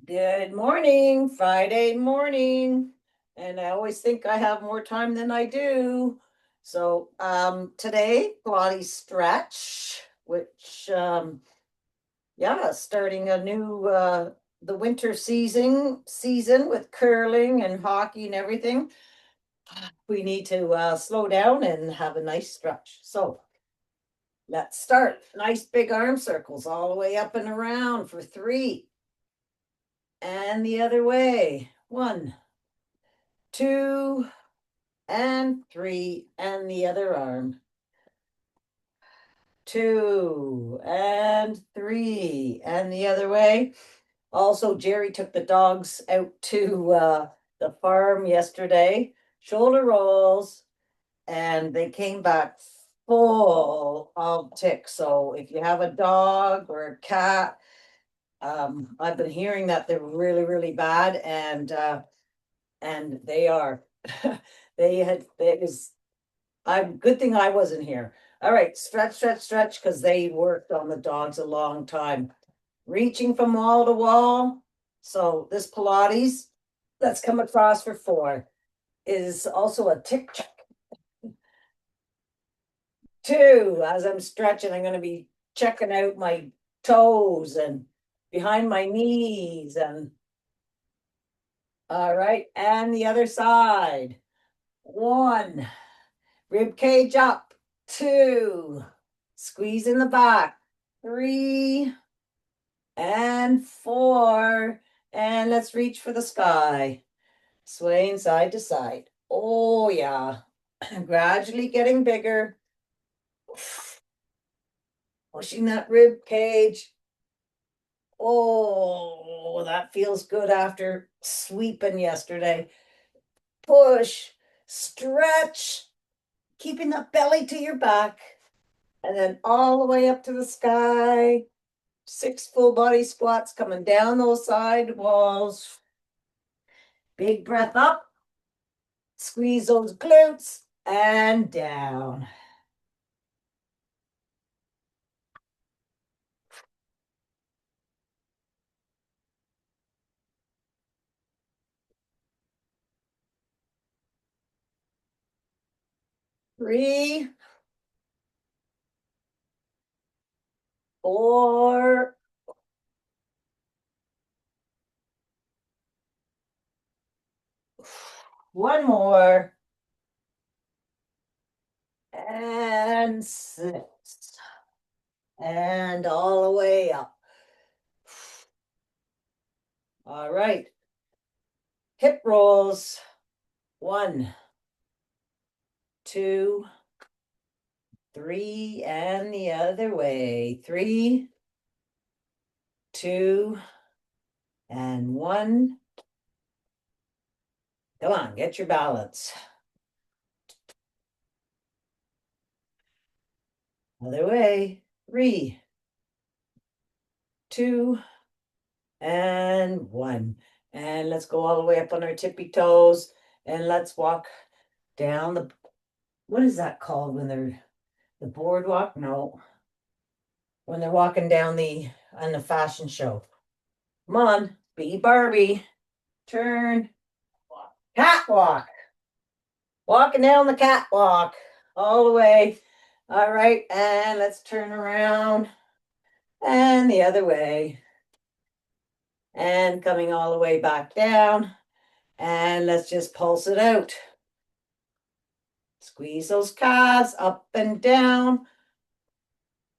Good morning, Friday morning. And I always think I have more time than I do. So today, Pilates stretch, which yeah, starting a new the winter season with curling and hockey and everything. We need to slow down and have a nice stretch. So let's start. Nice big arm circles all the way up and around for 3. And the other way. 1, 2, and 3, and the other arm. 2 and 3, and the other way. Also, Jerry took the dogs out to the farm yesterday, shoulder rolls, and they came back full of ticks. So if you have a dog or a cat, I've been hearing that they're really, really bad, and they are. It was good thing I wasn't here. All right, stretch, stretch, stretch, because they worked on the dogs a long time. Reaching from wall to wall. So this Pilates that's come across for 4 is also a tick check. 2, as I'm stretching, I'm going to be checking out my toes and behind my knees. And all right, and the other side. 1, rib cage up. 2, squeeze in the back. 3 and 4. And let's reach for the sky. Swaying side to side. Oh, yeah. Gradually getting bigger. Pushing that rib cage. Oh, that feels good after sweeping yesterday. Push, stretch, keeping the belly to your back. And then all the way up to the sky. 6 full body squats coming down those side walls. Big breath up. Squeeze those glutes and down. Three, 4, 1 more, and 6, and all the way up. All right. Hip rolls. 1, 2, 3, and the other way. 3, 2, and 1. Come on, get your balance. Other way. 3, 2, and 1. And let's go all the way up on our tippy toes. And let's walk down the, what is that called when they're the boardwalk? No. When they're walking down on the fashion show. Come on, be Barbie. Turn. Catwalk. Walking down the catwalk all the way. All right, and let's turn around and the other way. And coming all the way back down. And let's just pulse it out. Squeeze those calves up and down.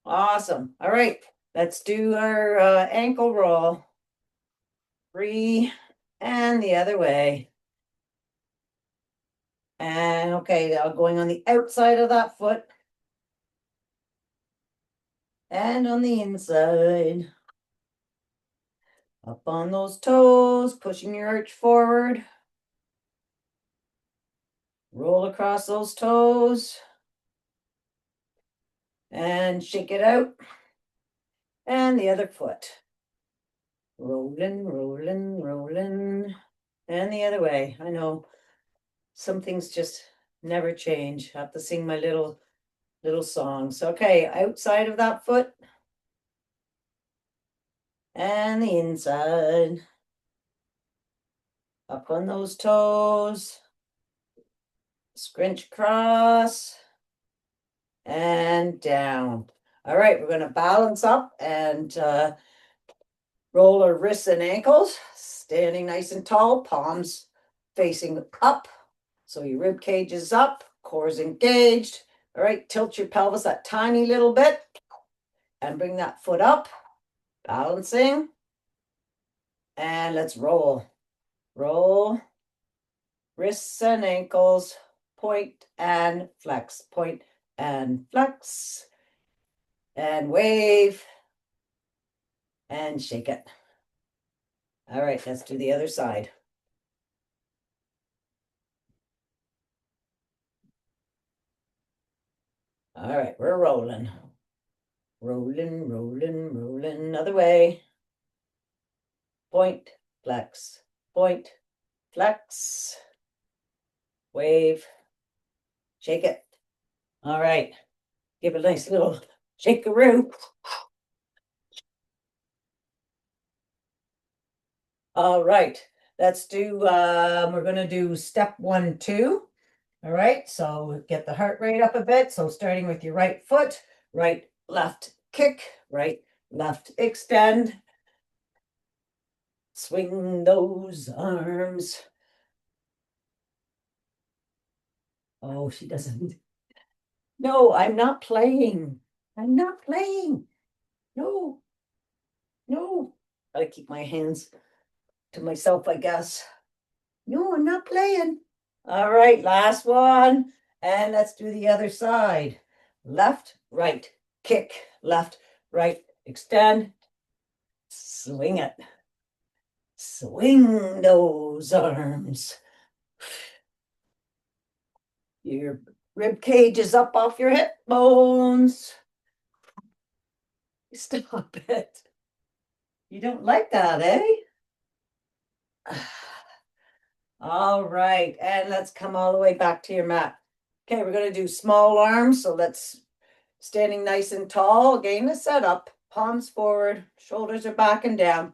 Awesome. All right, let's do our ankle roll. 3, and the other way. And okay, now going on the outside of that foot. And on the inside. Up on those toes, pushing your arch forward. Roll across those toes. And shake it out. And the other foot. Rolling, rolling, rolling. And the other way. I know some things just never change. I have to sing my little songs. Okay, outside of that foot. And the inside. Up on those toes. Scrunch across and down. All right, we're going to balance up and roll our wrists and ankles, standing nice and tall, palms facing up. So your rib cage is up, core is engaged. All right, tilt your pelvis that tiny little bit and bring that foot up, balancing. And let's roll. Roll, wrists and ankles, point and flex, point and flex, and wave, and shake it. All right, let's do the other side. All right, we're rolling. Rolling, rolling, rolling. Other way. Point, flex, point, flex, wave, shake it. All right, give it a nice little shake-a-roo. All right, let's do, we're going to do step 1, 2. All right, so get the heart rate up a bit. So starting with your right foot, right, left kick, right, left extend. Swing those arms. Oh, she doesn't. No, I'm not playing. I'm not playing. No, no. Gotta keep my hands to myself, I guess. No, I'm not playing. All right, last one. And let's do the other side. Left, right, kick, left, right, extend, swing it. Swing those arms. Your rib cage is up off your hip bones. Stop it. You don't like that, eh? All right, and let's come all the way back to your mat. Okay, we're going to do small arms. So let's standing nice and tall. Again, the setup. Palms forward, shoulders are back and down.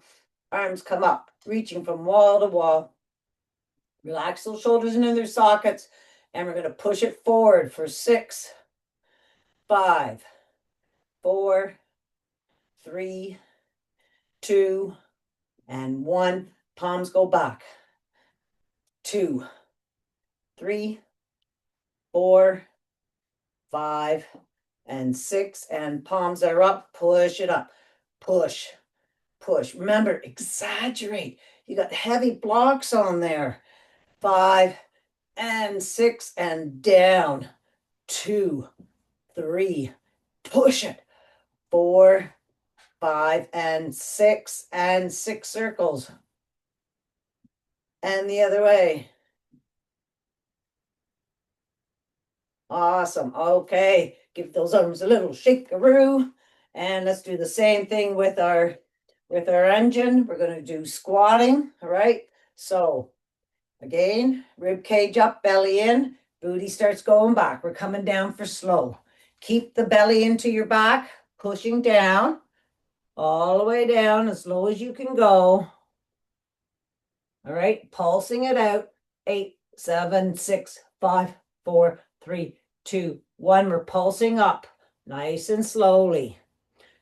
Arms come up, reaching from wall to wall. Relax those shoulders into their sockets. And we're going to push it forward for 6, 5, 4, 3, 2, and 1. Palms go back. 2, 3, 4, 5, and 6. And palms are up. Push it up. Push, push. Remember, exaggerate. You got heavy blocks on there. 5 and 6 and down. 2, 3. Push it. 4, 5 and 6 and 6 circles. And the other way. Awesome. Okay. Give those arms a little shake-a-roo. And let's do the same thing with our engine. We're going to do squatting. All right. So again, rib cage up, belly in, booty starts going back. We're coming down for slow. Keep the belly into your back, pushing down, all the way down as low as you can go. All right, pulsing it out. 8, 7, 6, 5, 4, 3, 2, 1. We're pulsing up nice and slowly.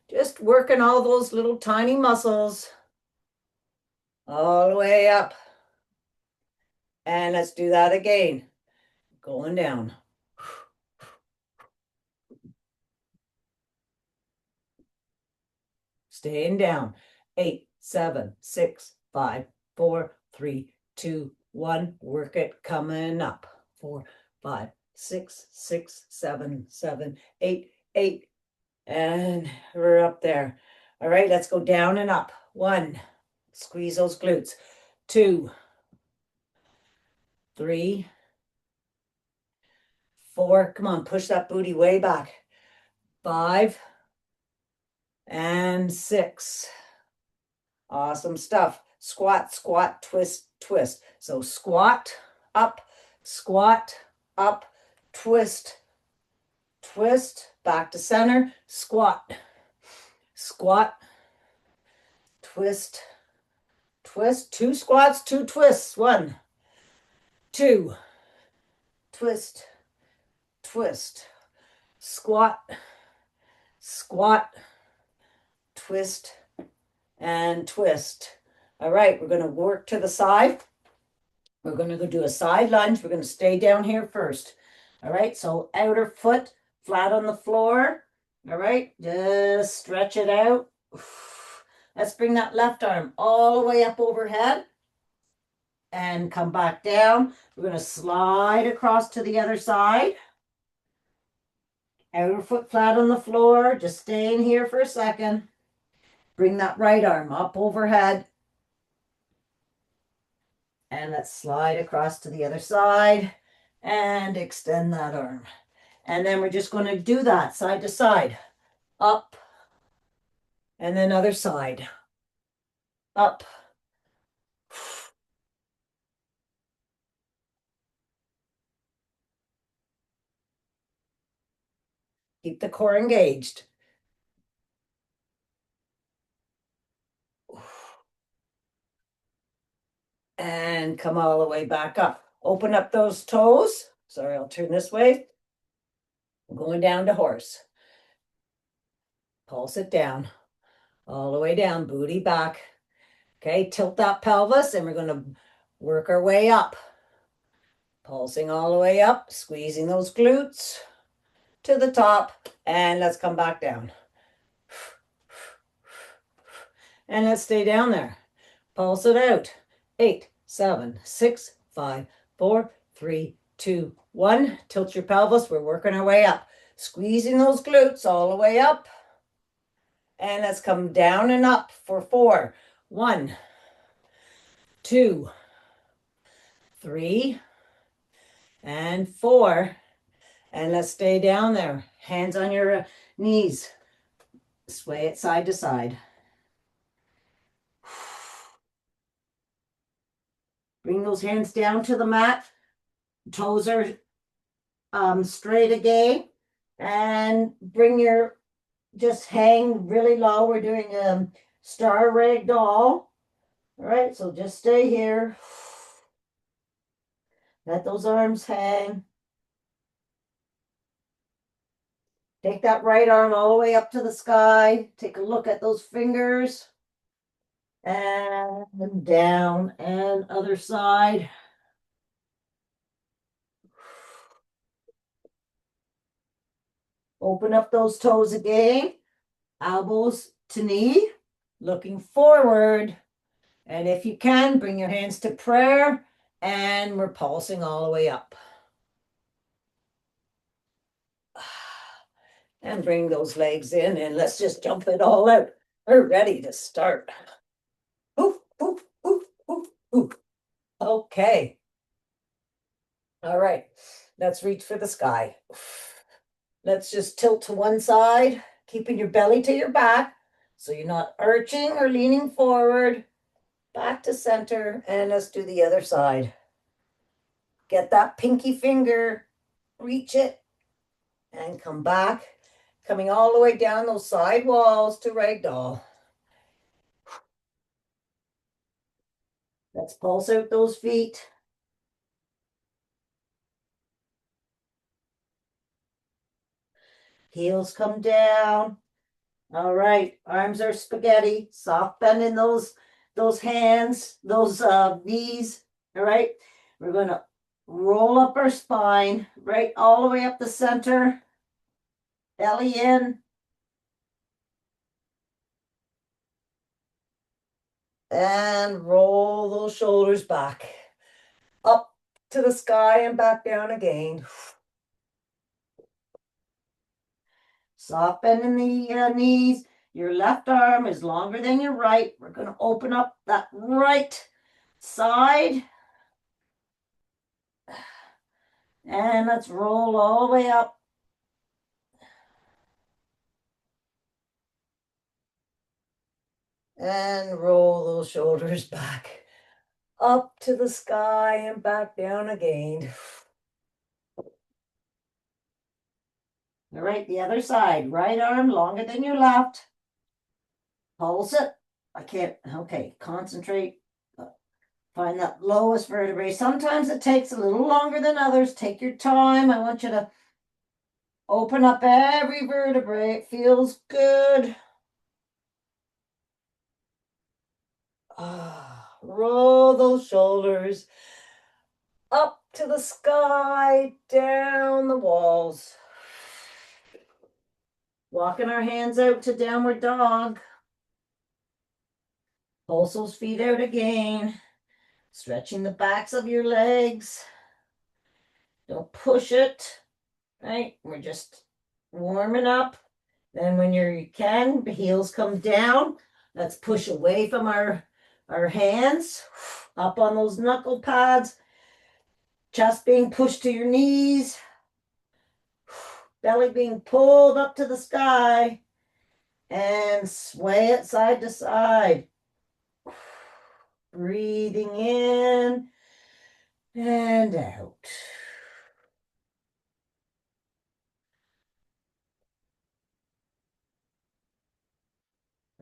Just working all those little tiny muscles all the way up. And let's do that again. Going down. Staying down. 8, 7, 6, 5, 4, 3, 2, 1. Work it coming up. 4, 5, 6, 6, 7, 7, 8, 8. And we're up there. All right, let's go down and up. 1. Squeeze those glutes. 2, 3, 4. Come on, push that booty way back. 5 and 6. Awesome stuff. Squat, squat, twist, twist. So squat, up, twist, twist, back to center, squat, squat, twist, twist, 2 squats, 2 twists. 1, 2, twist, twist, squat, squat, twist, and twist. All right, we're going to work to the side. We're going to go do a side lunge. We're going to stay down here first. All right, so outer foot flat on the floor. All right, just stretch it out. Let's bring that left arm all the way up overhead and come back down. We're going to slide across to the other side. Outer foot flat on the floor. Just stay in here for a second. Bring that right arm up overhead. And let's slide across to the other side and extend that arm. And then we're just going to do that side to side. Up. And then other side. Up. Keep the core engaged. And come all the way back up. Open up those toes. Sorry, I'll turn this way. I'm going down to horse. Pulse it down. All the way down, booty back. Okay, tilt that pelvis and we're going to work our way up. Pulsing all the way up, squeezing those glutes to the top, and let's come back down. And let's stay down there. Pulse it out. 8, 7, 6, 5, 4, 3, 2, 1. Tilt your pelvis. We're working our way up. Squeezing those glutes all the way up. And let's come down and up for 4. 1, 2, 3, and 4. And let's stay down there. Hands on your knees. Sway it side to side. Bring those hands down to the mat. Toes are straight again. And bring your, just hang really low. We're doing a star rag doll. All right, so just stay here. Let those arms hang. Take that right arm all the way up to the sky. Take a look at those fingers. And down, and other side. Open up those toes again. Elbows to knee. Looking forward. And if you can, bring your hands to prayer. And we're pulsing all the way up. And bring those legs in and let's just jump it all out. We're ready to start. Oof, oof, oof, oof, oof. Okay. All right. Let's reach for the sky. Let's just tilt to one side, keeping your belly to your back. So you're not arching or leaning forward. Back to center. And let's do the other side. Get that pinky finger. Reach it. And come back. Coming all the way down those side walls to ragdoll. Let's pulse out those feet. Heels come down. All right, arms are spaghetti. Soft bend in those hands, those knees. All right, we're going to roll up our spine, right all the way up the center. Belly in. And roll those shoulders back. Up to the sky and back down again. Soft bend in the knees. Your left arm is longer than your right. We're going to open up that right side. And let's roll all the way up. And roll those shoulders back. Up to the sky and back down again. All right, the other side. Right arm longer than your left. Pulse it. I can't. Okay, concentrate. Find that lowest vertebrae. Sometimes it takes a little longer than others. Take your time. I want you to open up every vertebrae. It feels good. Roll those shoulders up to the sky, down the walls. Walking our hands out to downward dog. Pulse those feet out again. Stretching the backs of your legs. Don't push it. Right? We're just warming up. Then when you can, the heels come down. Let's push away from our hands. Up on those knuckle pads. Chest being pushed to your knees. Belly being pulled up to the sky. And sway it side to side. Breathing in and out.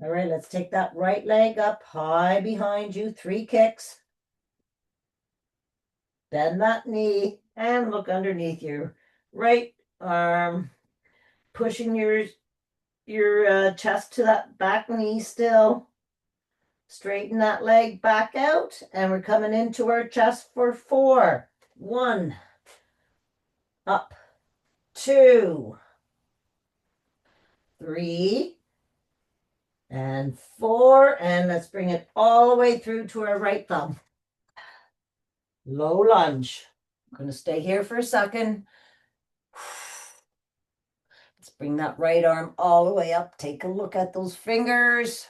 All right, let's take that right leg up high behind you. 3 kicks. Bend that knee and look underneath your right arm. Pushing your chest to that back knee still. Straighten that leg back out, and we're coming into our chest for 4. 1. Up. 2. 3. And 4. And let's bring it all the way through to our right thumb. Low lunge. I'm going to stay here for a second. Let's bring that right arm all the way up. Take a look at those fingers.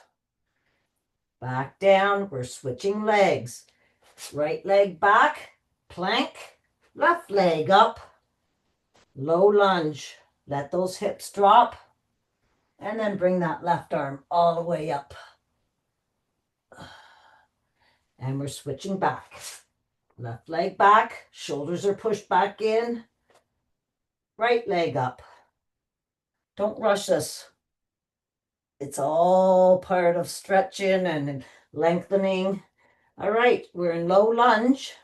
Back down. We're switching legs. Right leg back. Plank. Left leg up. Low lunge. Let those hips drop. And then bring that left arm all the way up. And we're switching back. Left leg back. Shoulders are pushed back in. Right leg up. Don't rush this. It's all part of stretching and lengthening. All right, we're in low lunge.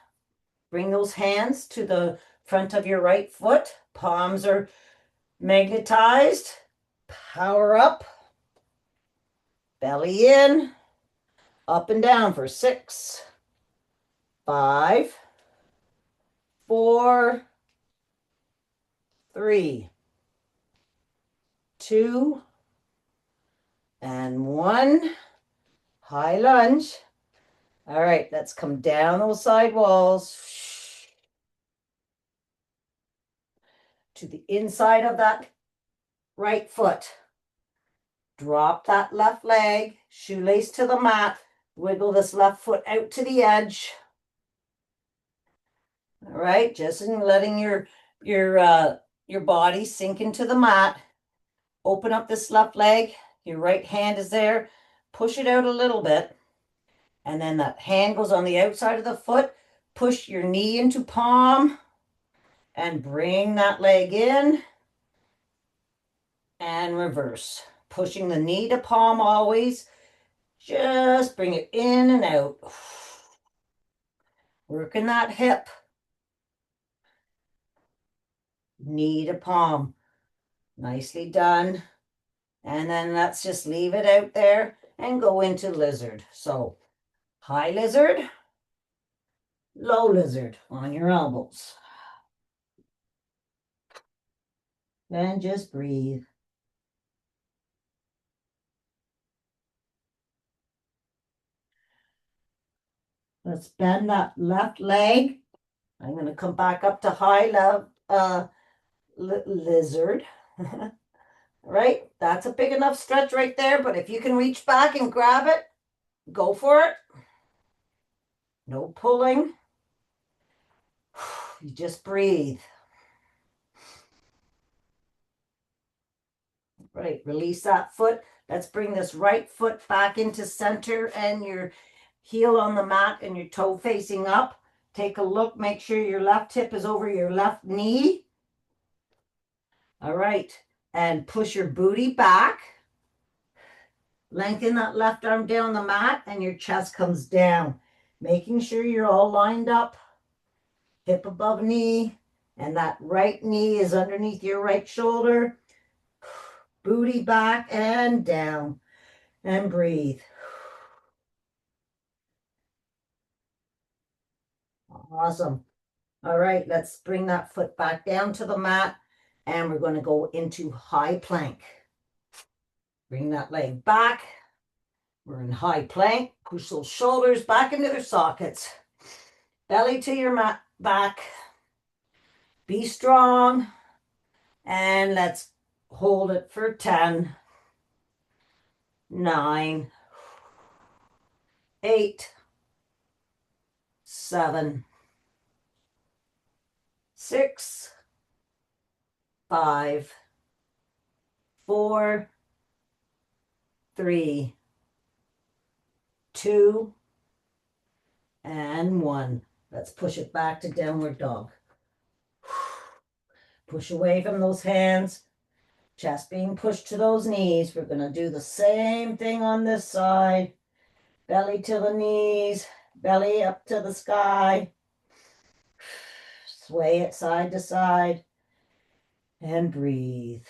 Bring those hands to the front of your right foot. Palms are magnetized. Power up. Belly in. Up and down for 6, 5, 4, 3, 2, and 1. High lunge. All right, let's come down those side walls to the inside of that right foot. Drop that left leg, shoelace to the mat. Wiggle this left foot out to the edge. All right, just in letting your body sink into the mat. Open up this left leg. Your right hand is there. Push it out a little bit. And then that hand goes on the outside of the foot. Push your knee into palm. And bring that leg in. And reverse. Pushing the knee to palm always. Just bring it in and out. Working that hip. Knee to palm. Nicely done. And then let's just leave it out there and go into lizard. So high lizard, low lizard on your elbows. Then just breathe. Let's bend that left leg. I'm going to come back up to high lizard. Right? That's a big enough stretch right there, but if you can reach back and grab it, go for it. No pulling. You just breathe. Right, release that foot. Let's bring this right foot back into center and your heel on the mat and your toe facing up. Take a look, make sure your left hip is over your left knee. All right, and push your booty back. Lengthen that left arm down the mat and your chest comes down. Making sure you're all lined up, hip above knee, and that right knee is underneath your right shoulder. Booty back and down, and breathe. Awesome. All right, let's bring that foot back down to the mat, and we're going to go into high plank. Bring that leg back. We're in high plank. Push those shoulders back into their sockets. Belly to your mat back. Be strong. And let's hold it for 10, 9, 8, 7, 6, 5, 4, 3, 2, and 1. Let's push it back to downward dog. Push away from those hands. Chest being pushed to those knees. We're going to do the same thing on this side. Belly to the knees. Belly up to the sky. Sway it side to side. And breathe.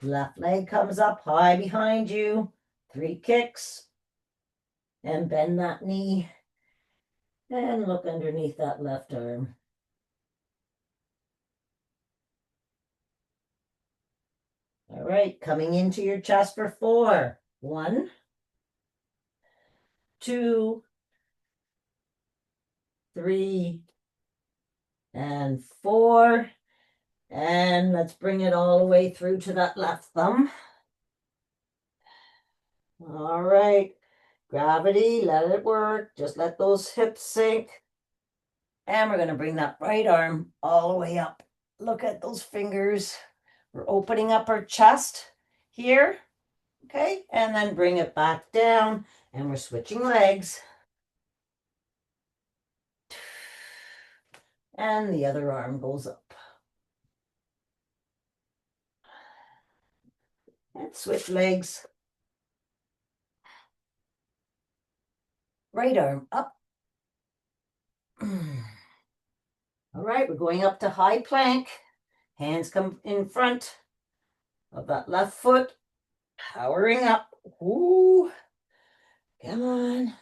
Left leg comes up high behind you. 3 kicks. And bend that knee. And look underneath that left arm. All right, coming into your chest for 4. 1, 2, 3, and 4. And let's bring it all the way through to that left thumb. All right, gravity, let it work. Just let those hips sink. And we're going to bring that right arm all the way up. Look at those fingers. We're opening up our chest here. Okay, and then bring it back down. And we're switching legs. And the other arm goes up. And switch legs. Right arm up. All right, we're going up to high plank. Hands come in front of that left foot. Powering up. Ooh. Come on.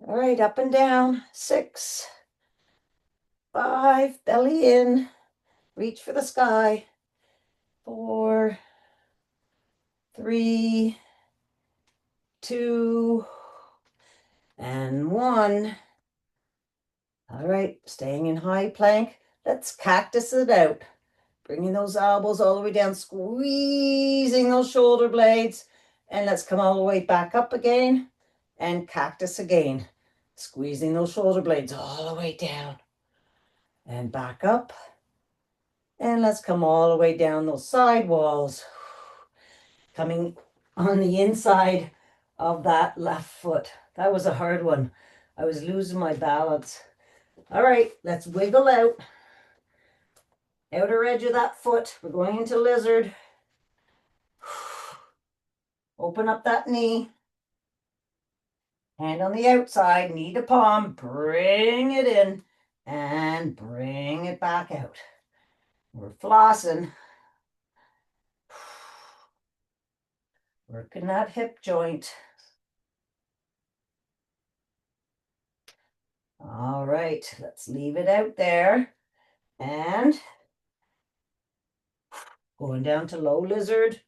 All right, up and down. 6, 5, belly in. Reach for the sky. 4, 3, 2, and 1. All right, staying in high plank. Let's cactus it out. Bringing those elbows all the way down, squeezing those shoulder blades. And let's come all the way back up again and cactus again. Squeezing those shoulder blades all the way down and back up. And let's come all the way down those side walls. Coming on the inside of that left foot. That was a hard one. I was losing my balance. All right, let's wiggle out. Outer edge of that foot. We're going into lizard. Open up that knee. Hand on the outside, knee to palm. Bring it in and bring it back out. We're flossing. Working that hip joint. All right, let's leave it out there. And going down to low lizard.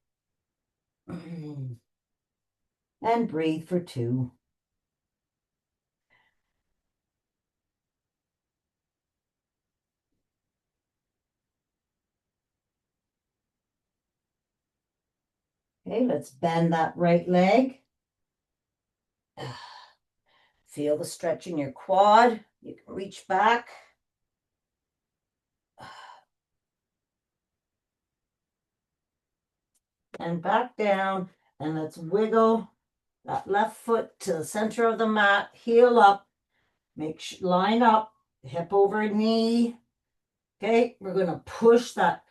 And breathe for 2. Okay, let's bend that right leg. Feel the stretch in your quad. You can reach back. And back down. And let's wiggle that left foot to the center of the mat. Heel up. Line up. Hip over knee. Okay, we're going to push that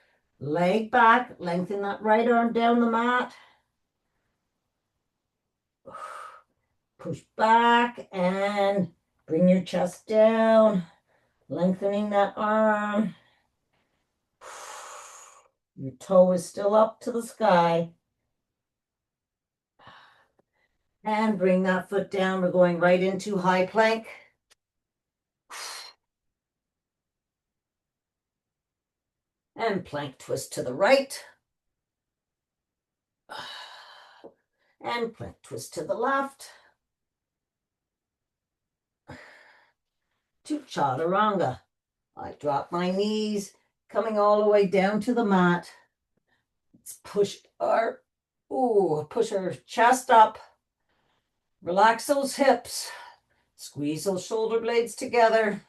Leg back, lengthen that right arm down the mat. Push back and bring your chest down, lengthening that arm. Your toe is still up to the sky. And bring that foot down. We're going right into high plank. And plank twist to the right. And plank twist to the left. To chaturanga. I drop my knees, coming all the way down to the mat. Let's push our chest up. Relax those hips. Squeeze those shoulder blades together.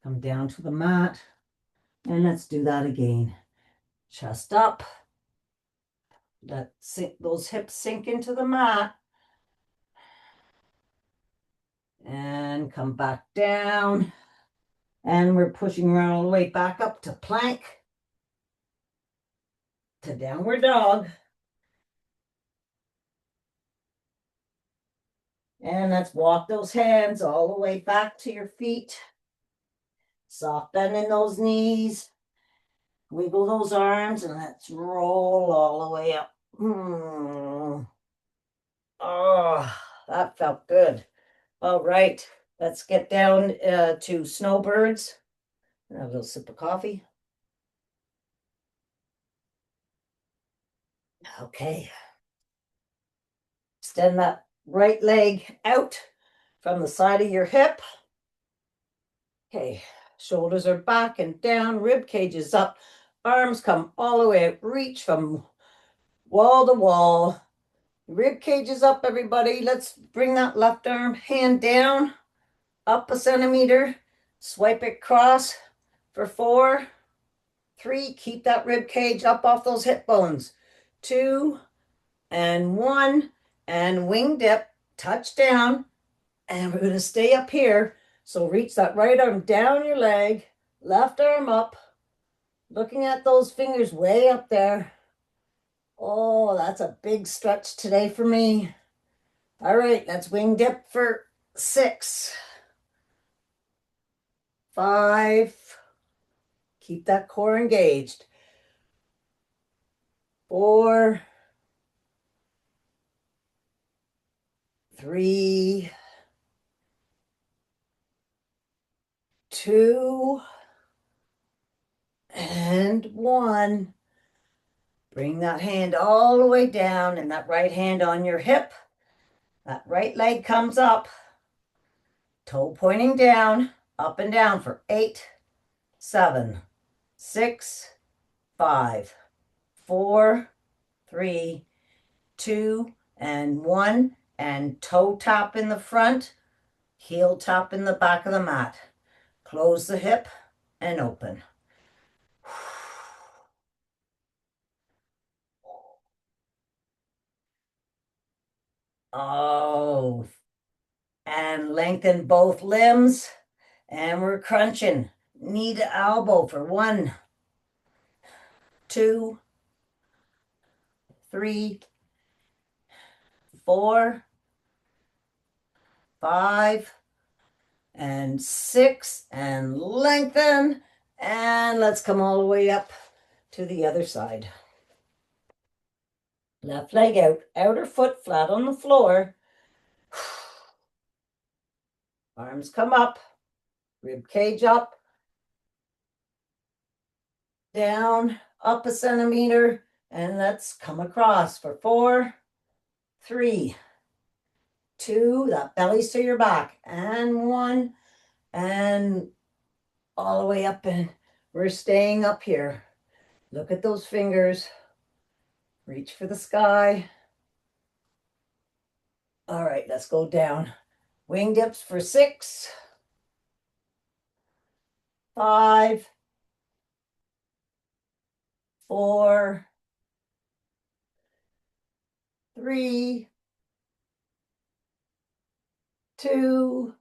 Come down to the mat. And let's do that again. Chest up. Let those hips sink into the mat. And come back down. And we're pushing around all the way back up to plank. To downward dog. And let's walk those hands all the way back to your feet. Soft bend in those knees. Wiggle those arms and let's roll all the way up. Oh, that felt good. All right, let's get down to snowbirds. Have a little sip of coffee. Okay. Extend that right leg out from the side of your hip. Okay, shoulders are back and down, rib cage is up, arms come all the way out, reach from wall to wall. Rib cage is up, everybody. Let's bring that left arm, hand down, up a centimeter, swipe it across for 4, 3, keep that rib cage up off those hip bones. 2, and 1, and wing dip, touch down, and we're going to stay up here. So reach that right arm down your leg, left arm up, looking at those fingers way up there. Oh, that's a big stretch today for me. All right, let's wing dip for 6, 5, keep that core engaged. 4, 3, 2, and 1. Bring that hand all the way down and that right hand on your hip. That right leg comes up. Toe pointing down, up and down for 8, 7, 6, 5, 4, 3, 2, and 1. And toe tap in the front, heel tap in the back of the mat. Close the hip and open. Oh, and lengthen both limbs. And we're crunching knee to elbow for 1, 2, 3, 4, 5, and 6, and lengthen. And let's come all the way up to the other side. Left leg out, outer foot flat on the floor. Arms come up, rib cage up, down, up a centimeter, and let's come across for 4, 3, 2, that belly's to your back, and 1, and all the way up, and we're staying up here. Look at those fingers. Reach for the sky. All right, let's go down. Wing dips for 6, 5, 4, 3, 2,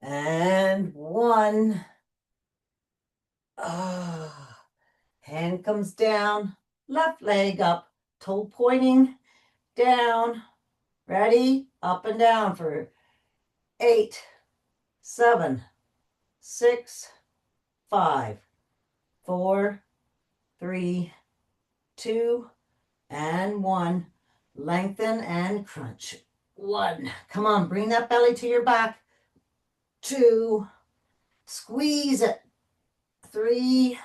and 1. Ah, hand comes down, left leg up, toe pointing down. Ready? Up and down for 8, 7, 6, 5, 4, 3, 2, and 1. Lengthen and crunch. 1. Come on, bring that belly to your back. 2. Squeeze it. 3,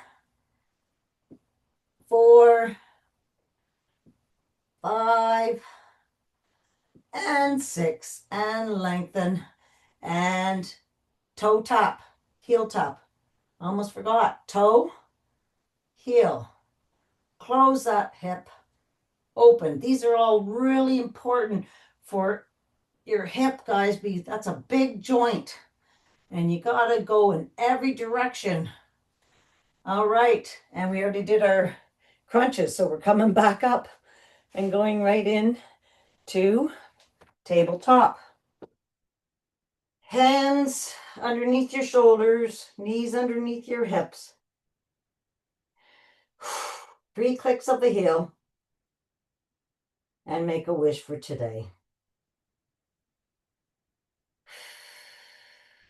4, 5, and 6. And lengthen. And toe tap, heel tap. Almost forgot. Toe, heel. Close that hip. Open. These are all really important for your hip, guys, because that's a big joint. And you got to go in every direction. All right. And we already did our crunches, so we're coming back up and going right in to tabletop. Hands underneath your shoulders, knees underneath your hips. 3 clicks of the heel and make a wish for today.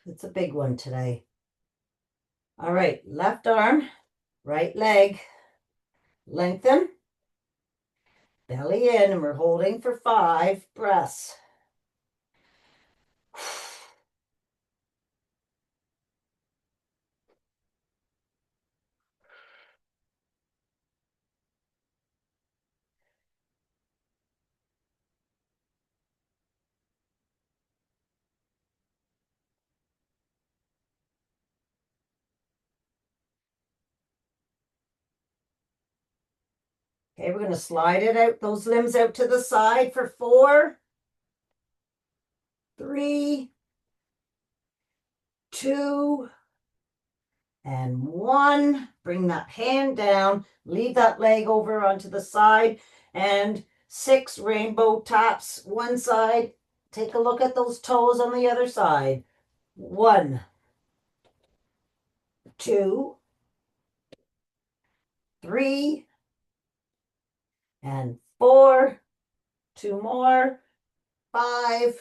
It's a big one today. All right, left arm, right leg, lengthen, belly in, and we're holding for 5 breaths. Okay, we're going to slide it out, those limbs out to the side for 4, 3, 2, and 1. Bring that hand down, leave that leg over onto the side, and 6 rainbow taps one side. Take a look at those toes on the other side. 1, 2, 3, and 4. 2 more. 5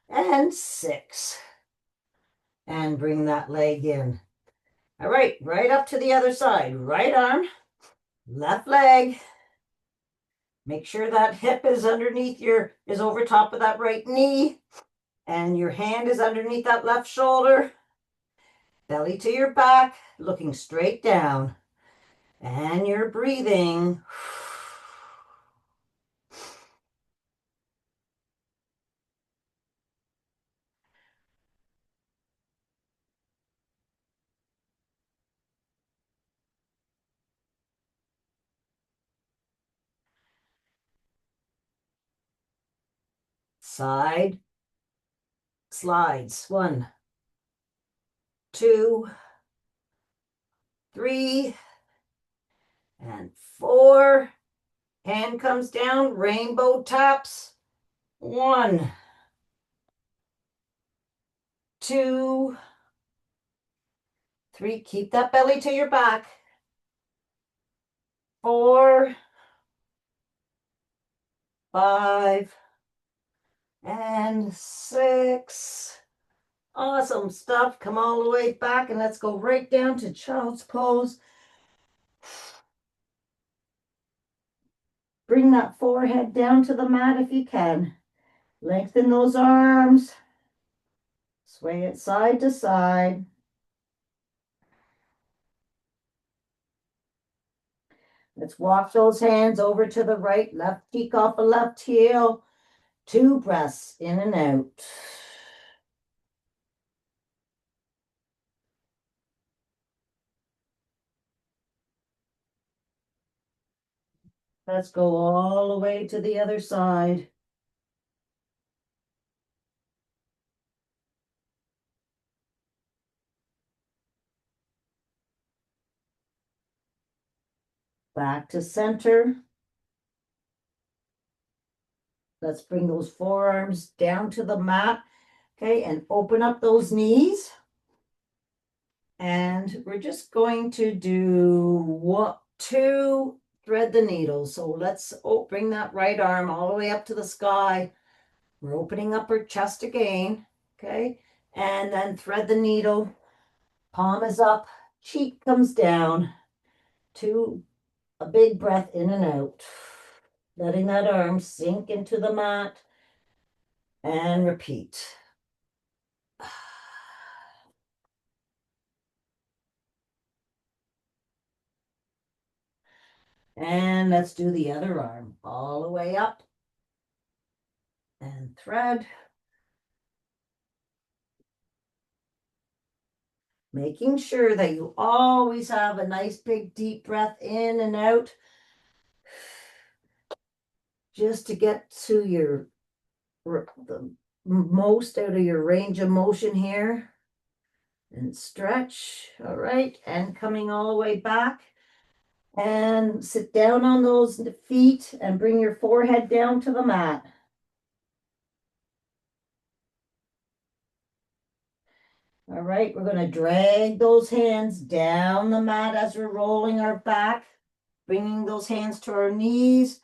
and 6. And bring that leg in. All right, right up to the other side. Right arm, left leg. Make sure that hip is underneath is over top of that right knee. And your hand is underneath that left shoulder. Belly to your back, looking straight down. And you're breathing. Side slides. 1, 2, 3, and 4. Hand comes down, rainbow taps. 1, 2, 3. Keep that belly to your back. 4, 5, and 6. Awesome stuff. Come all the way back and let's go right down to child's pose. Bring that forehead down to the mat if you can. Lengthen those arms. Sway it side to side. Let's walk those hands over to the right, left cheek off the left heel. 2 breaths in and out. Let's go all the way to the other side. Back to center. Let's bring those forearms down to the mat. Okay, and open up those knees. And we're just going to do what, two, thread the needle. So let's bring that right arm all the way up to the sky. We're opening up our chest again, okay? And then thread the needle. Palm is up, cheek comes down. Two, a big breath in and out. Letting that arm sink into the mat. And repeat. And let's do the other arm all the way up and thread. Making sure that you always have a nice big deep breath in and out just to get to your the most out of your range of motion here. And stretch, all right, and coming all the way back. And sit down on those feet and bring your forehead down to the mat. All right, we're going to drag those hands down the mat as we're rolling our back, bringing those hands to our knees,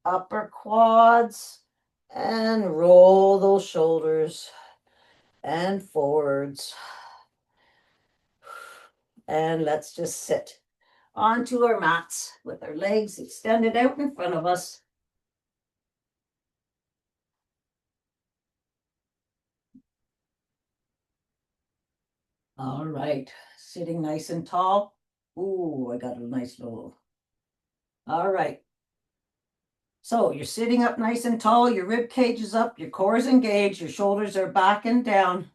upper quads, and roll those shoulders and forwards. And let's just sit onto our mats with our legs extended out in front of us. All right, sitting nice and tall. Ooh, I got a nice little. All right. So you're sitting up nice and tall, your rib cage is up, your core is engaged, your shoulders are back and down,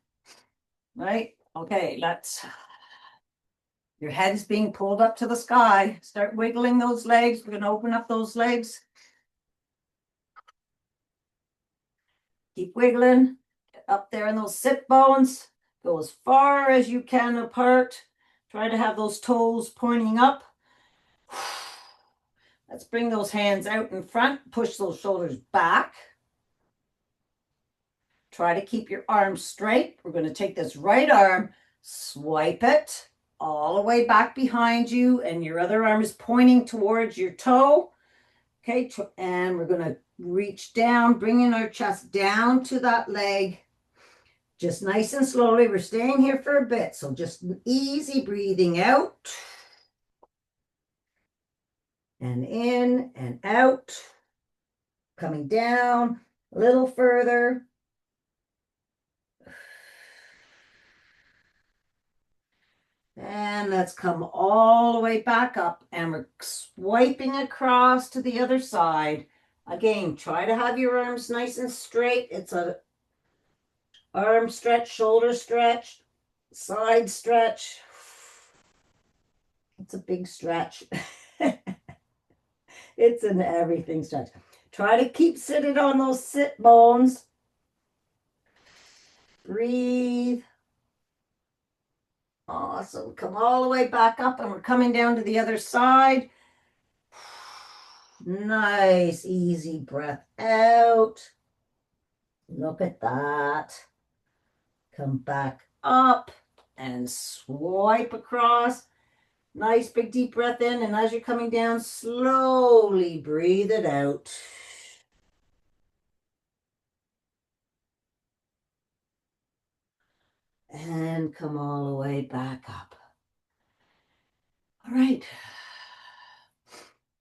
right? Okay, your head is being pulled up to the sky. Start wiggling those legs. We're going to open up those legs. Keep wiggling. Get up there in those sit bones. Go as far as you can apart. Try to have those toes pointing up. Let's bring those hands out in front. Push those shoulders back. Try to keep your arms straight. We're going to take this right arm, swipe it all the way back behind you, and your other arm is pointing towards your toe. Okay, and we're going to reach down, bringing our chest down to that leg. Just nice and slowly. We're staying here for a bit, so just easy breathing out. And in and out. Coming down a little further. And let's come all the way back up, and we're swiping across to the other side. Again, try to have your arms nice and straight. It's a arm stretch, shoulder stretch, side stretch. It's a big stretch. It's an everything stretch. Try to keep sitting on those sit bones. Breathe. Awesome. Come all the way back up, and we're coming down to the other side. Nice, easy breath out. Look at that. Come back up and swipe across. Nice big deep breath in, and as you're coming down, slowly breathe it out. And come all the way back up. All right.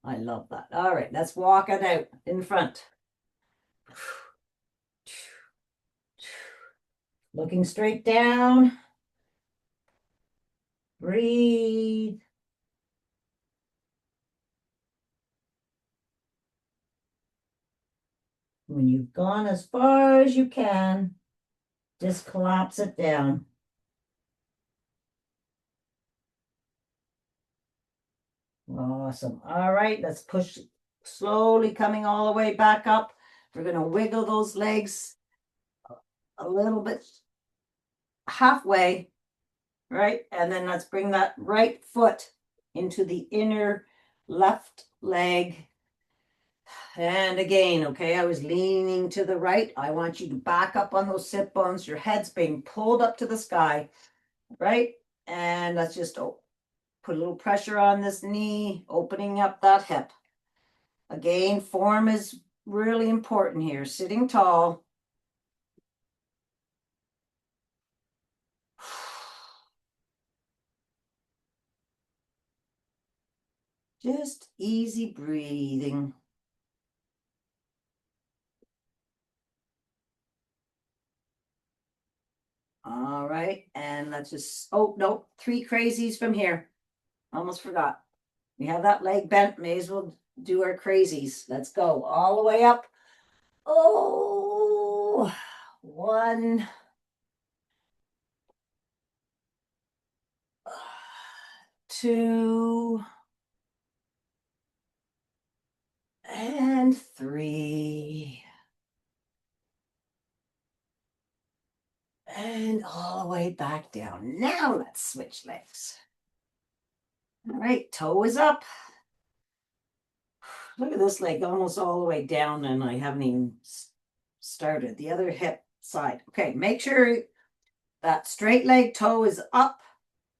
I love that. All right, let's walk it out in front. Looking straight down. Breathe. When you've gone as far as you can, just collapse it down. Awesome. All right, let's push slowly coming all the way back up. We're going to wiggle those legs a little bit halfway, right? And then let's bring that right foot into the inner left leg. And again, okay, I was leaning to the right. I want you to back up on those sit bones. Your head's being pulled up to the sky, right? And let's just put a little pressure on this knee, opening up that hip. Again, form is really important here. Sitting tall. Just easy breathing. All right, and let's just, oh, no, 3 crazies from here. Almost forgot. We have that leg bent, may as well do our crazies. Let's go all the way up. Oh, 1, 2, and 3. And all the way back down. Now let's switch legs. All right, toe is up. Look at this leg almost all the way down, and I haven't even started. The other hip side. Okay, make sure that straight leg toe is up,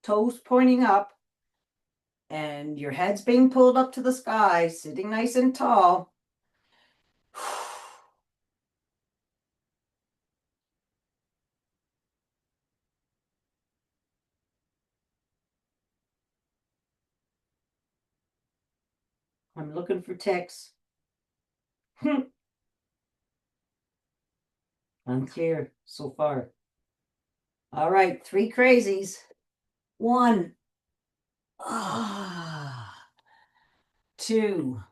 toes pointing up, and your head's being pulled up to the sky, sitting nice and tall. I'm looking for ticks. Unclear so far. All right, 3 crazies. 1. 2.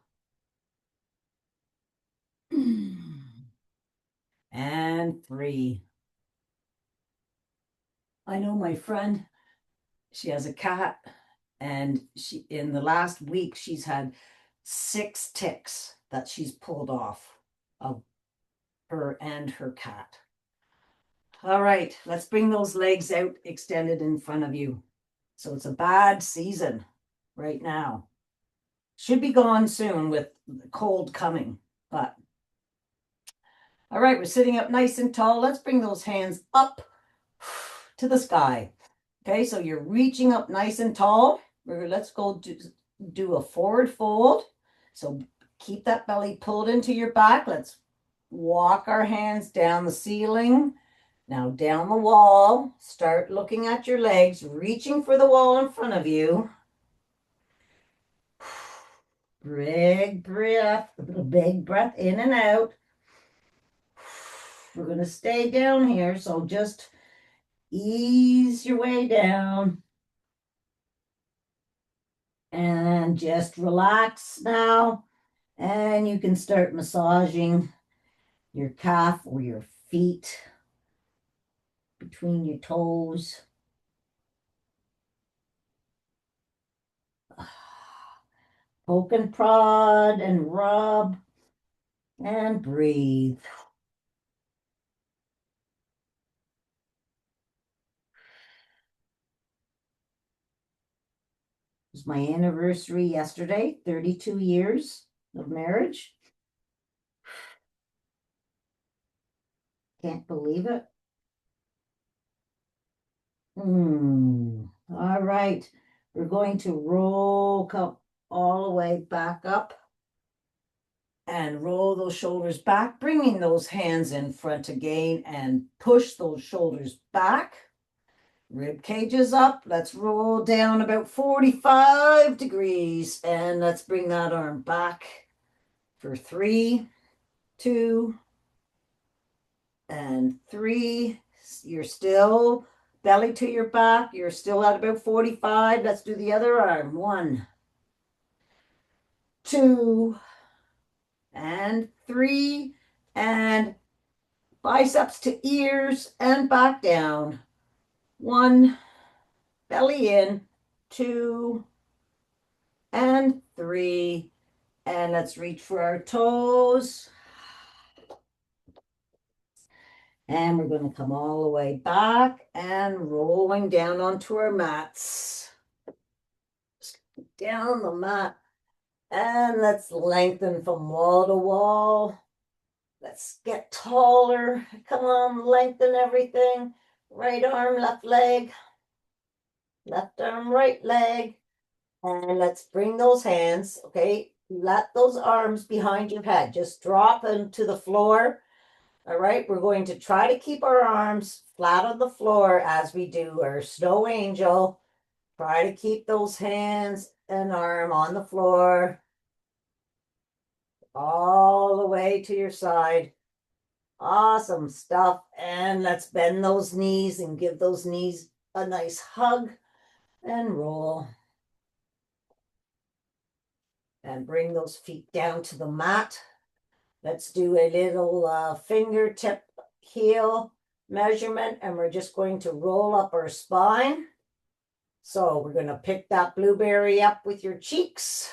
And 3. I know my friend, she has a cat, and she, in the last week, she's had 6 ticks that she's pulled off of her and her cat. All right, let's bring those legs out extended in front of you. So it's a bad season right now. Should be gone soon with the cold coming, but all right, we're sitting up nice and tall. Let's bring those hands up to the sky. Okay, so you're reaching up nice and tall. Let's go do a forward fold. So keep that belly pulled into your back. Let's walk our hands down the ceiling. Now down the wall. Start looking at your legs, reaching for the wall in front of you. Big breath in and out. We're going to stay down here, so just ease your way down. And just relax now. And you can start massaging your calf or your feet between your toes. Poke and prod and rub and breathe. It was my anniversary yesterday, 32 years of marriage. Can't believe it. All right. We're going to roll all the way back up and roll those shoulders back, bringing those hands in front again and push those shoulders back. Rib cages up. Let's roll down about 45 degrees and let's bring that arm back for 3, 2, and 3. You're still belly to your back. You're still at about 45. Let's do the other arm. 1, 2, and 3, and biceps to ears and back down. 1, belly in, 2, and 3. And let's reach for our toes. And we're going to come all the way back and rolling down onto our mats. Down the mat. And let's lengthen from wall to wall. Let's get taller. Come on, lengthen everything. Right arm, left leg. left arm, right leg. And let's bring those hands, okay? Let those arms behind your head just drop into the floor. All right, we're going to try to keep our arms flat on the floor as we do our snow angel. Try to keep those hands and arm on the floor all the way to your side. Awesome stuff. And let's bend those knees and give those knees a nice hug and roll. And bring those feet down to the mat. Let's do a little fingertip heel measurement, and we're just going to roll up our spine. So we're going to pick that blueberry up with your cheeks,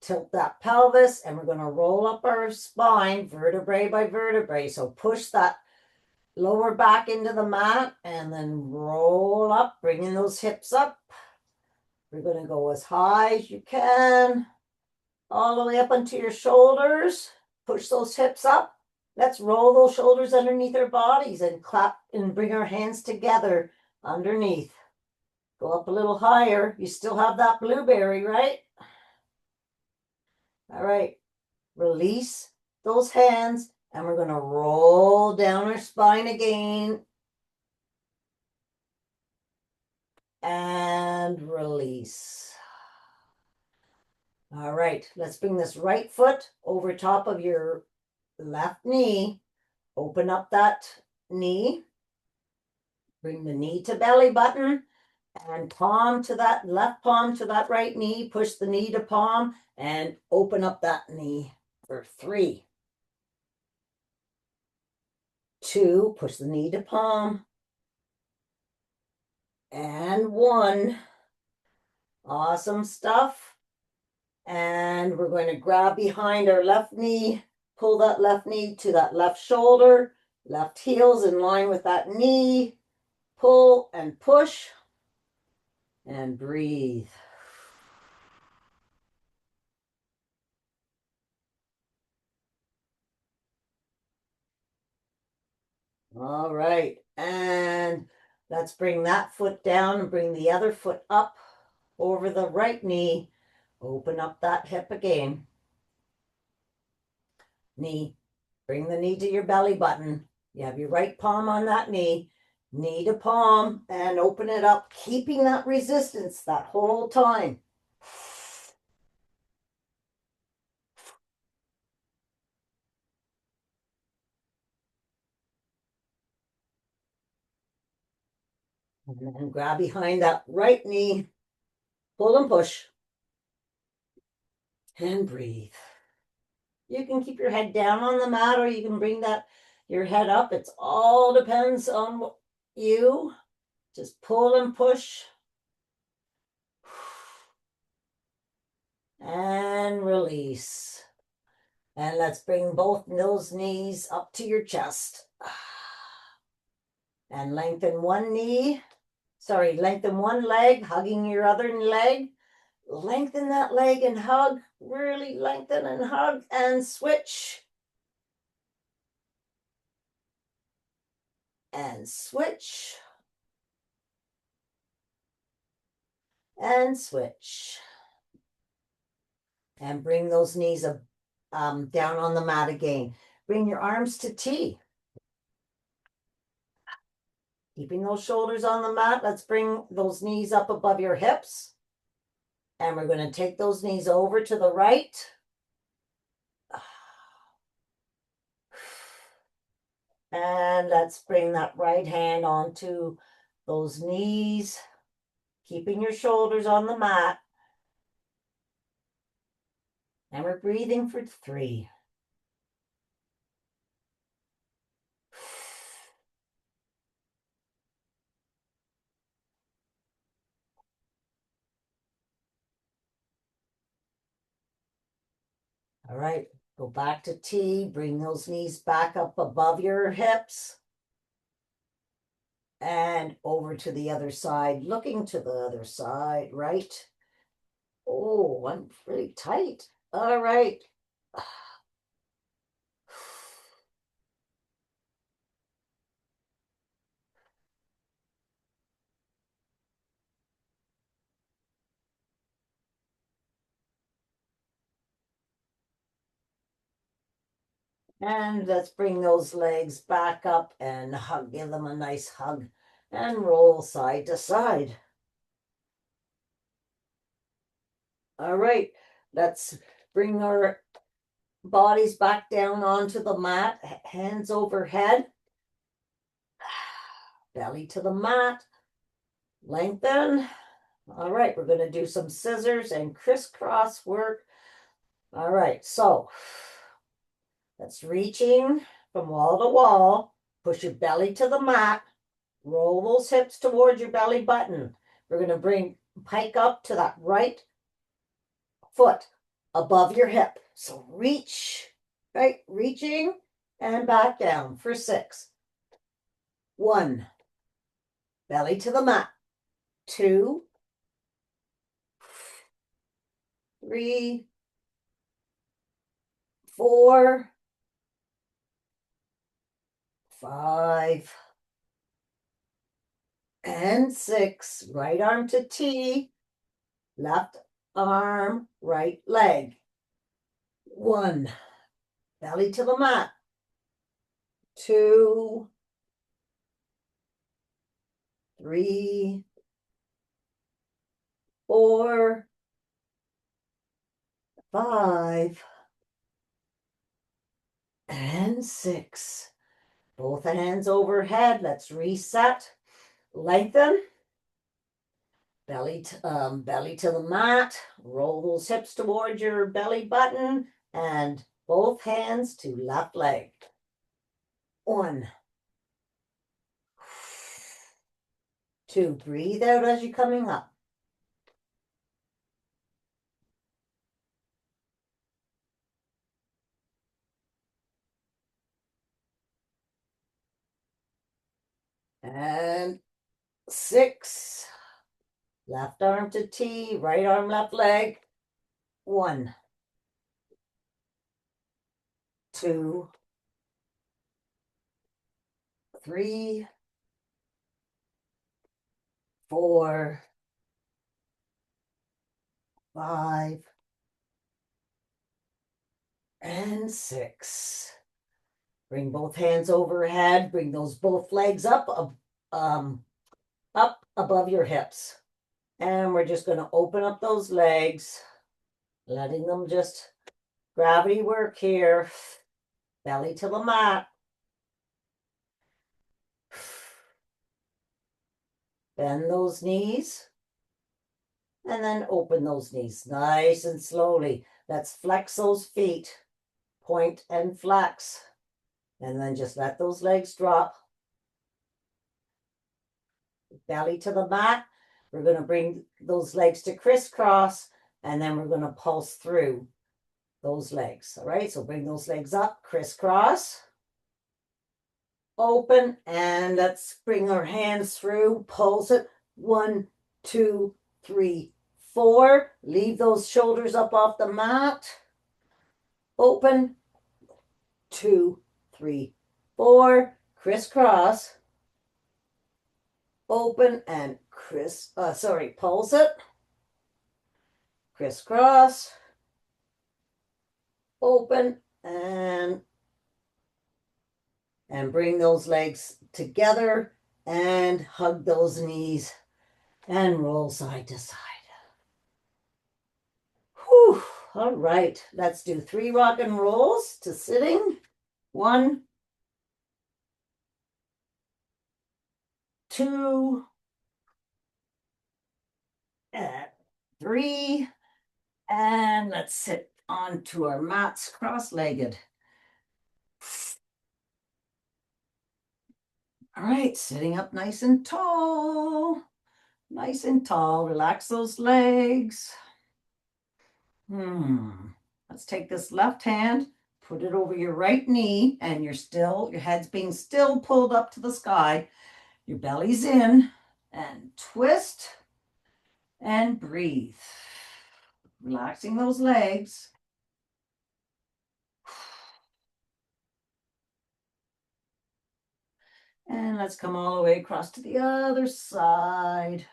tilt that pelvis, and we're going to roll up our spine vertebrae by vertebrae. So push that lower back into the mat and then roll up, bringing those hips up. We're going to go as high as you can, all the way up onto your shoulders. Push those hips up. Let's roll those shoulders underneath our bodies and clap and bring our hands together underneath. Go up a little higher. You still have that blueberry, right? All right. Release those hands, and we're going to roll down our spine again. And release. All right. Let's bring this right foot over top of your left knee. Open up that knee. Bring the knee to belly button and palm to that left palm to that right knee. Push the knee to palm and open up that knee for 3, 2, push the knee to palm, and 1. Awesome stuff. And we're going to grab behind our left knee, pull that left knee to that left shoulder, left heel's in line with that knee. Pull and push and breathe. All right, and let's bring that foot down and bring the other foot up over the right knee. Open up that hip again. Knee, bring the knee to your belly button. You have your right palm on that knee, knee to palm, and open it up, keeping that resistance that whole time. And then grab behind that right knee, pull and push, and breathe. You can keep your head down on the mat, or you can bring that your head up. It's all depends on you. Just pull and push. And release. And let's bring both those knees up to your chest. And lengthen one knee. Sorry, lengthen one leg, hugging your other leg. Lengthen that leg and hug. Really lengthen and hug and switch. And switch. And switch. And bring those knees down on the mat again. Bring your arms to T. Keeping those shoulders on the mat. Let's bring those knees up above your hips. And we're going to take those knees over to the right. And let's bring that right hand onto those knees, keeping your shoulders on the mat. And we're breathing for 3. All right, go back to T. Bring those knees back up above your hips. And over to the other side, looking to the other side, right? Oh, I'm really tight. All right. And let's bring those legs back up and give them a nice hug and roll side to side. All right, let's bring our bodies back down onto the mat, hands overhead, belly to the mat, lengthen. All right, we're going to do some scissors and crisscross work. All right, so that's reaching from wall to wall. Push your belly to the mat. Roll those hips towards your belly button. We're going to bring pike up to that right foot above your hip. So reach, right, reaching and back down for 6. 1, belly to the mat. 2, 3, 4, 5, and 6. Right arm to T, left arm, right leg. 1, belly to the mat. 2, 3, 4, 5, and 6. Both hands overhead. Let's reset. Lengthen. Belly to the mat. Roll those hips towards your belly button and both hands to left leg. 1, 2. Breathe out as you're coming up. And 6. Left arm to T, right arm, left leg. 1, 2, 3, 4, 5, and 6. Bring both hands overhead. Bring those both legs up above your hips. And we're just going to open up those legs, letting them just gravity work here. Belly to the mat. Bend those knees. And then open those knees nice and slowly. Let's flex those feet. Point and flex. And then just let those legs drop. Belly to the mat. We're going to bring those legs to crisscross, and then we're going to pulse through those legs. All right, so bring those legs up, crisscross, open, and let's bring our hands through, pulse it. 1, 2, 3, 4. Leave those shoulders up off the mat. Open. 2, 3, 4. Crisscross. Open and pulse it. Crisscross. Open and bring those legs together and hug those knees and roll side to side. Whew. All right, let's do 3 rock and rolls to sitting. 1, 2, and 3, and let's sit onto our mats cross-legged. All right, sitting up nice and tall. Nice and tall. Relax those legs. Let's take this left hand, put it over your right knee, and your head's being still pulled up to the sky. Your belly's in, and twist and breathe. Relaxing those legs. And let's come all the way across to the other side.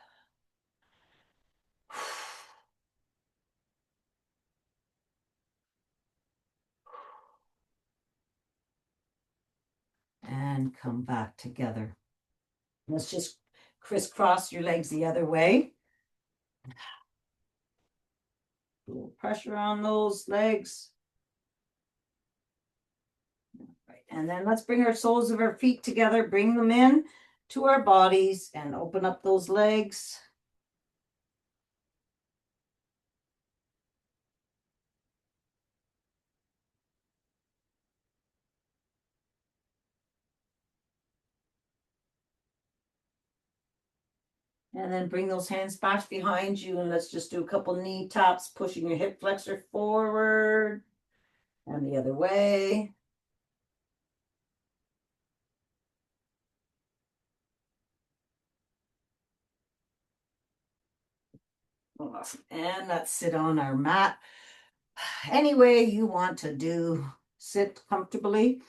and come back together. Let's just crisscross your legs the other way. A little pressure on those legs. Right. And then let's bring our soles of our feet together, bring them in to our bodies and open up those legs. And then bring those hands back behind you and let's just do a couple knee taps, pushing your hip flexor forward and the other way. Awesome. And let's sit on our mat. Any way you want to do, sit comfortably.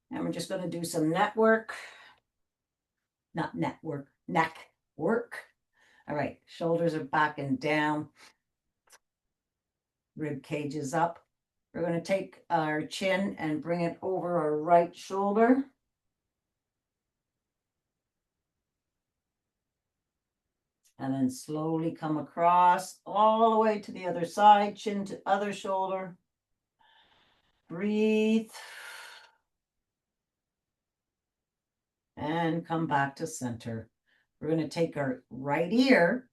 And we're just going to do some neck work. Not network, neck work. All right, shoulders are back and down. Rib cage is up. We're going to take our chin and bring it over our right shoulder. And then slowly come across all the way to the other side, chin to other shoulder. Breathe. And come back to center. We're going to take our right ear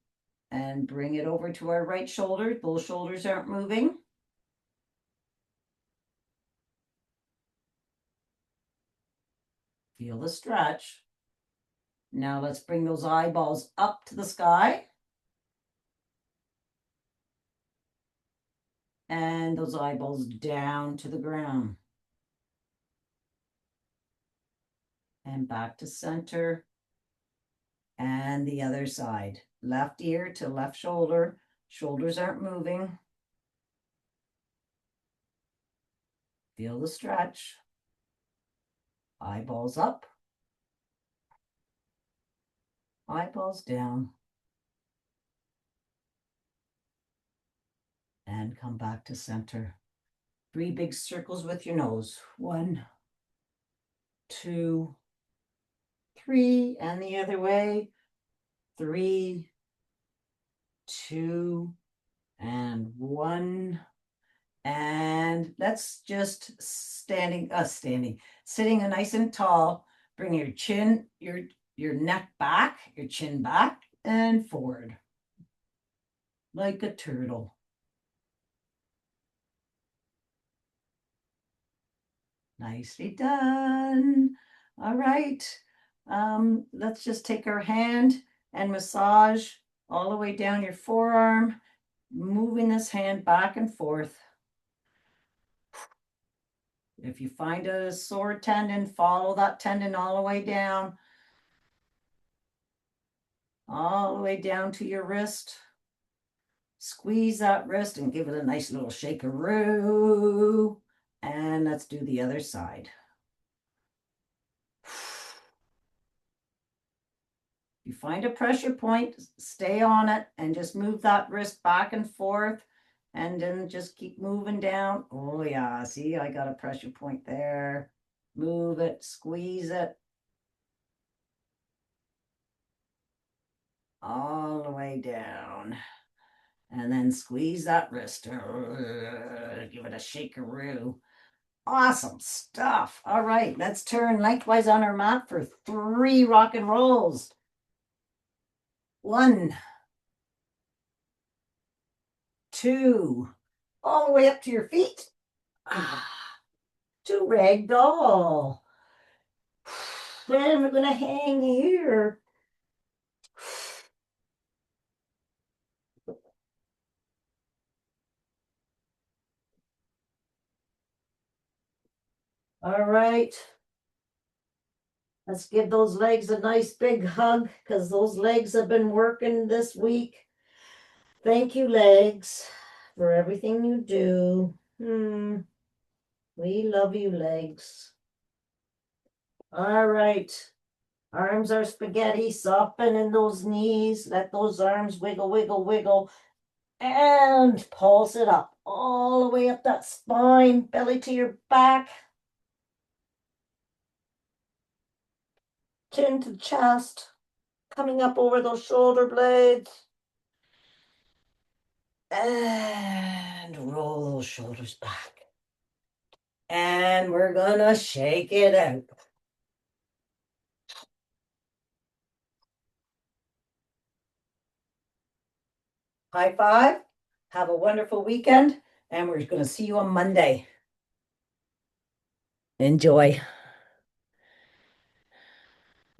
and bring it over to our right shoulder. Those shoulders aren't moving. Feel the stretch. Now let's bring those eyeballs up to the sky. And those eyeballs down to the ground. And back to center. And the other side. Left ear to left shoulder. Shoulders aren't moving. Feel the stretch. Eyeballs up. Eyeballs down. And come back to center. 3 big circles with your nose. 1, 2, 3. And the other way. 3, 2, and 1. And that's just sitting nice and tall. Bring your chin, your neck back, your chin back and forward. Like a turtle. Nicely done. All right. Let's just take our hand and massage all the way down your forearm, moving this hand back and forth. If you find a sore tendon, follow that tendon all the way down. All the way down to your wrist. Squeeze that wrist and give it a nice little shakeroo. And let's do the other side. You find a pressure point, stay on it, and just move that wrist back and forth. And then just keep moving down. Oh yeah, see, I got a pressure point there. Move it, squeeze it. All the way down. And then squeeze that wrist. Give it a shakeroo. Awesome stuff. All right, let's turn lengthwise on our mat for 3 rock and rolls. 1, 2, all the way up to your feet. To ragdoll. Then we're going to hang here. All right. Let's give those legs a nice big hug because those legs have been working this week. Thank you, legs, for everything you do. We love you, legs. All right. Arms are spaghetti. Soften in those knees. Let those arms wiggle, wiggle, wiggle. And pulse it up. All the way up that spine. Belly to your back. Chin to chest, coming up over those shoulder blades. And roll those shoulders back. And we're gonna shake it out. High five. Have a wonderful weekend. And we're gonna see you on Monday. Enjoy.